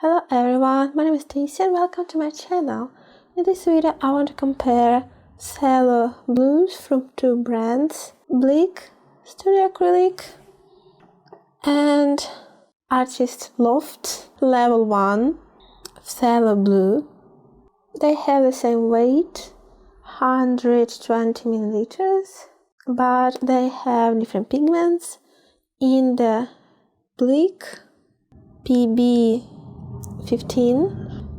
Hello everyone, my name is Stacy and welcome to my channel. In this video I want to compare Phthalo blues from two brands, Blick Studio Acrylics and artist Loft Level 1 Phthalo blue. They have the same weight, 120 milliliters, but they have different pigments. In the Blick PB15,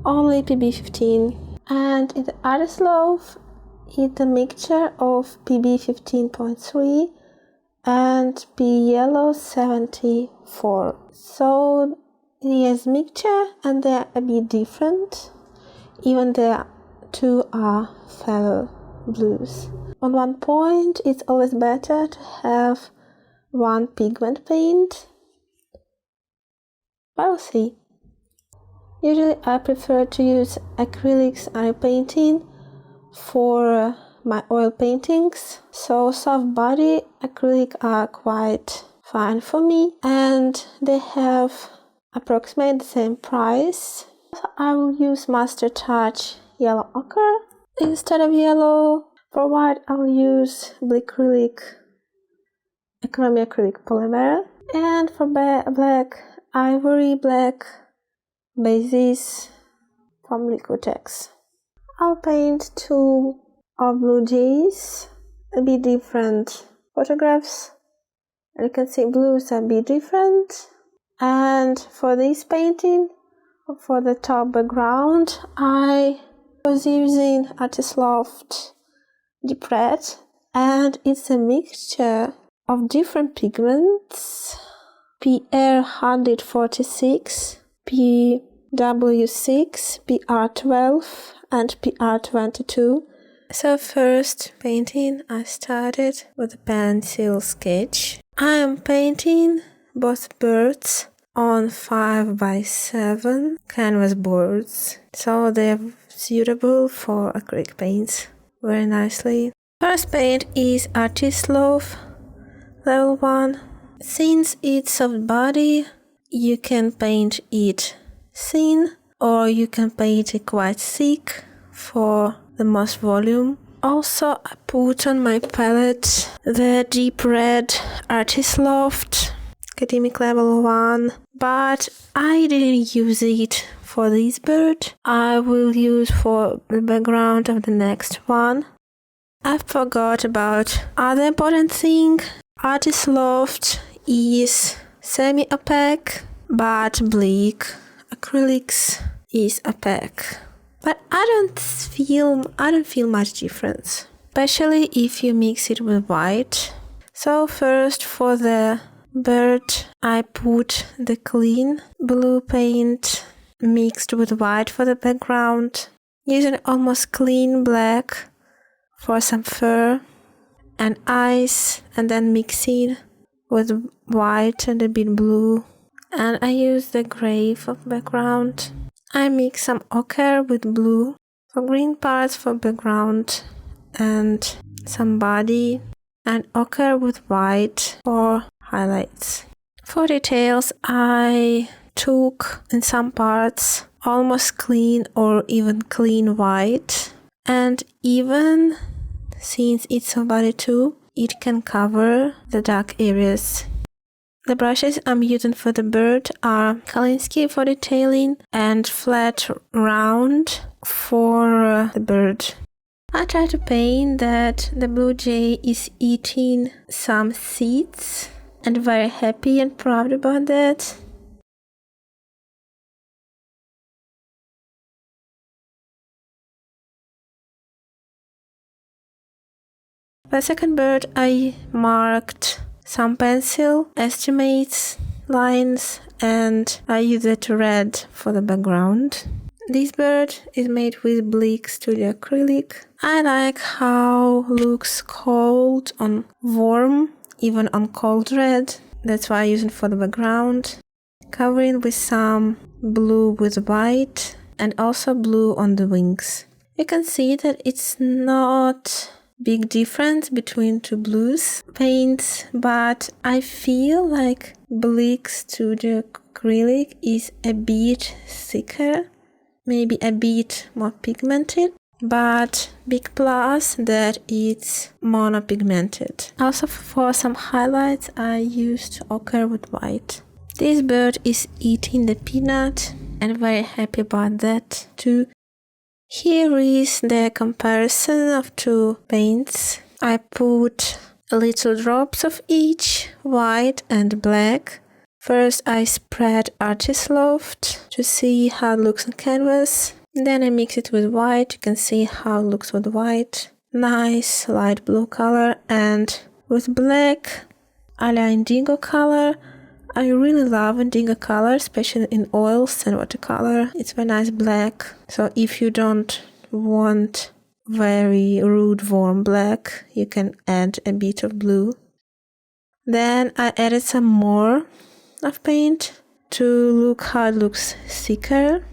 only PB15, and in the artist Loft it's a mixture of PB15.3 and P yellow 74. So yes, mixture, and they're a bit different, even the two are Phthalo blues. On one point, it's always better to have one pigment paint, but we'll see. Usually I prefer to use acrylics and painting for my oil paintings, so soft body acrylic are quite fine for me, and they have approximately the same price. So I will use Master Touch yellow ochre instead of yellow. For white I will use Blick acrylic polymer, and for black ivory black bases from Liquitex. I'll paint two of blue jays, a bit different photographs. You can see blues are a bit different. And for this painting, for the top background, I was using Artist Loft Deep Red, and it's a mixture of different pigments, PR146, PW6, PR12 and PR22. So first painting, I started with a pencil sketch. I am painting both birds on 5x7 canvas boards, so they're suitable for acrylic paints very nicely. First paint is Artist Loft Level 1. Since it's soft body, you can paint it thin or you can paint it quite thick for the most volume. Also, I put on my palette the deep red Artist Loft Academic Level 1, but I didn't use it for this bird. I will use for the background of the next one. I forgot about other important thing. Artist Loft is semi-opaque, but Blick Acrylics is opaque. But I don't feel much difference, especially if you mix it with white. So first, for the bird, I put the clean blue paint mixed with white for the background, using almost clean black for some fur and eyes, and then mixing with white and a bit blue. And I use the gray for background. I mix some ochre with blue for green parts for background and some body, and ochre with white for highlights. For details, I took in some parts almost clean or even clean white, and even since it's soft body too, it can cover the dark areas. The brushes I'm using for the bird are Kalinsky for detailing and Flat Round for the bird. I try to paint that the blue jay is eating some seeds, and very happy and proud about that. For the second bird, I marked some pencil estimates, lines, and I used it red for the background. This bird is made with Blick Studio Acrylic. I like how looks cold on warm, even on cold red. That's why I use it for the background. Covering with some blue with white and also blue on the wings. You can see that it's not big difference between two blues paints, but I feel like Blick Studio Acrylic is a bit thicker, maybe a bit more pigmented, but big plus that it's monopigmented. Also for some highlights I used ochre with white. This bird is eating the peanut and very happy about that too. Here is the comparison of two paints. I put little drops of each, white and black. First I spread Artist Loft to see how it looks on canvas. Then I mix it with white. You can see how it looks with white. Nice light blue color. And with black, a la indigo color. I really love indigo color, especially in oils and watercolor. It's very nice black. So if you don't want very rude warm black, you can add a bit of blue. Then I added some more of paint to look how it looks thicker.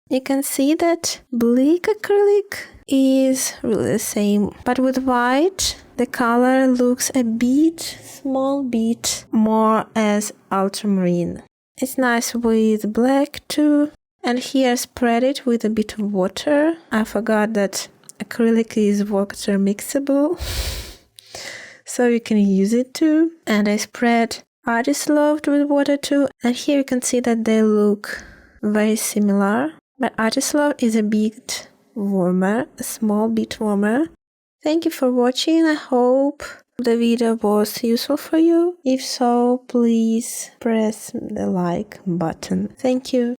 You can see that Blick acrylic is really the same, but with white the color looks a small bit more as ultramarine. It's nice with black too. And here I spread it with a bit of water. I forgot that acrylic is water mixable, so you can use it too. And I spread Artist Loft with water too. And here you can see that they look very similar. But Artist Loft is a bit warmer, a small bit warmer. Thank you for watching. I hope the video was useful for you. If so, please press the like button. Thank you.